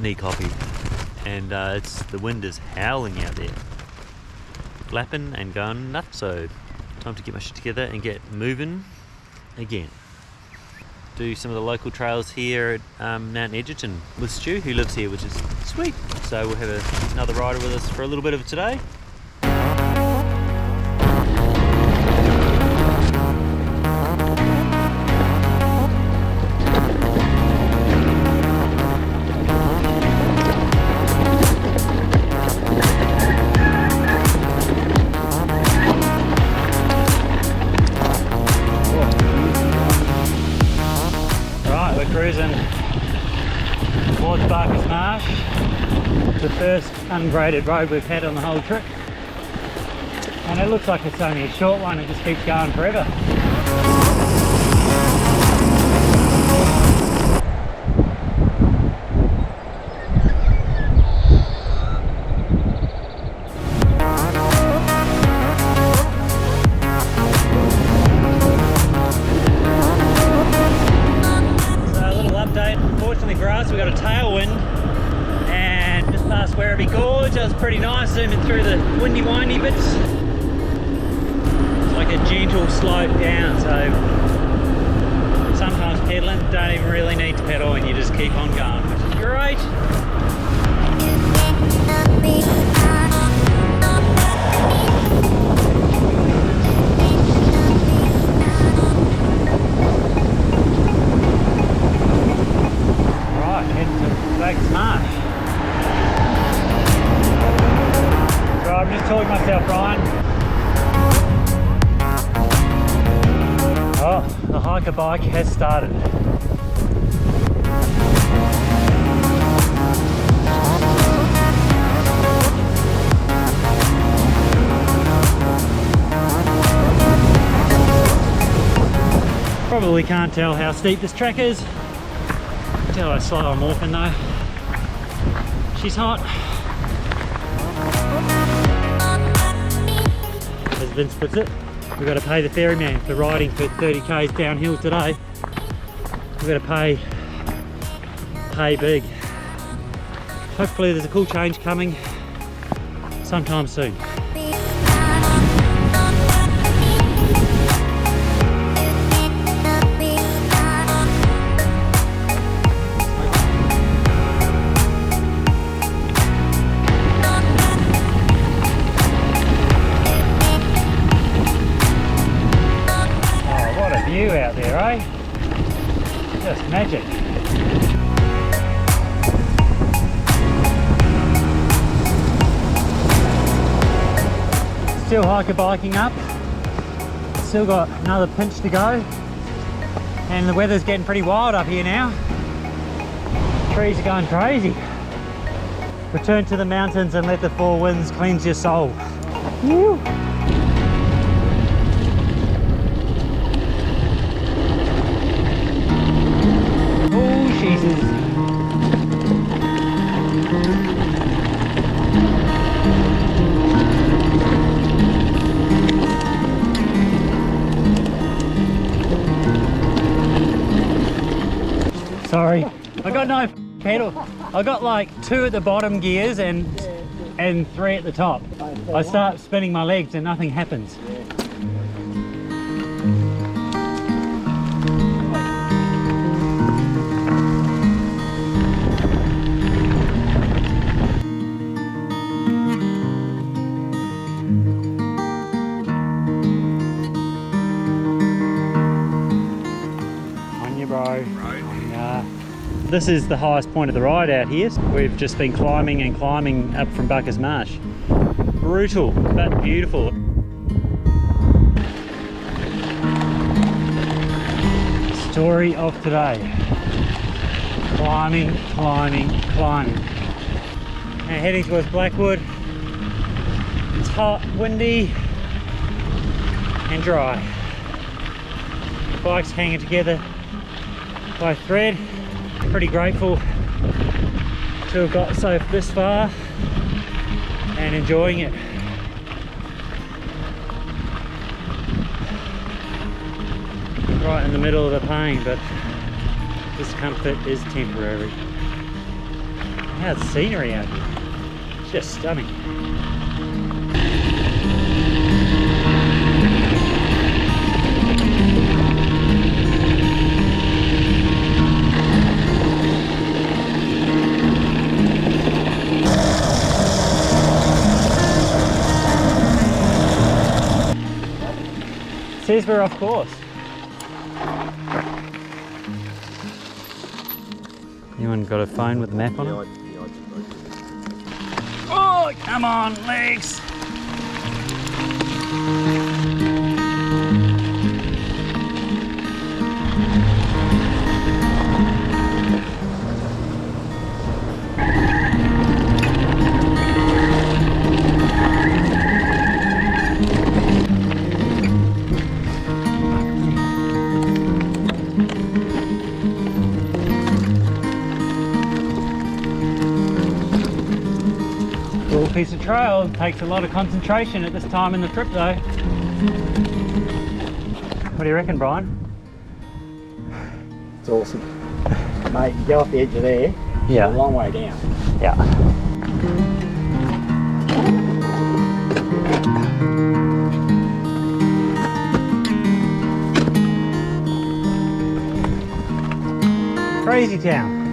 need coffee, and the wind is howling out there, flapping and going nuts. So time to get my shit together and get moving again. Do some of the local trails here at Mount Egerton with Stu, who lives here, which is sweet. So we'll have another rider with us for a little bit of today. Cruising towards Baccus Marsh, the first ungraded road we've had on the whole trip, and it looks like it's only a short one. It just keeps going forever. We got a tailwind and just past Werribee Gorge. That was pretty nice, zooming through the windy bits. It's like a gentle slope down, so sometimes pedaling, don't even really need to pedal and you just keep on going, which is great. Baccus Marsh. So I'm just talking myself, Ryan. Oh, the hiker bike has started. Probably can't tell how steep this track is. Tell how slow I'm walking though. She's hot. As Vince puts it, we've got to pay the ferryman for riding for 30 k's downhill today. We've got to pay big. Hopefully there's a cool change coming sometime soon. Out there, eh? Just magic. Still hiker biking up. Still got another pinch to go. And the weather's getting pretty wild up here now. Trees are going crazy. Return to the mountains and let the four winds cleanse your soul. Woo. Sorry, I got no pedal. I got like 2 at the bottom gears and 3 at the top. I start spinning my legs and nothing happens. On you, bro. This is the highest point of the ride out here. We've just been climbing and climbing up from Baccus Marsh. Brutal, but beautiful. Story of today. Climbing, climbing, climbing. Now heading towards Blackwood. It's hot, windy, and dry. The bike's hanging together by thread. Pretty grateful to have got this far and enjoying it. Right in the middle of the pain, but discomfort is temporary. How's the scenery out here? It's just stunning. Says we're off course. Anyone got a phone with a map on it? Oh, come on, legs! Cool piece of trail, takes a lot of concentration at this time in the trip though. What do you reckon, Brian? It's awesome. Mate, you go off the edge of there, Yeah. a long way down. Yeah. Crazy town.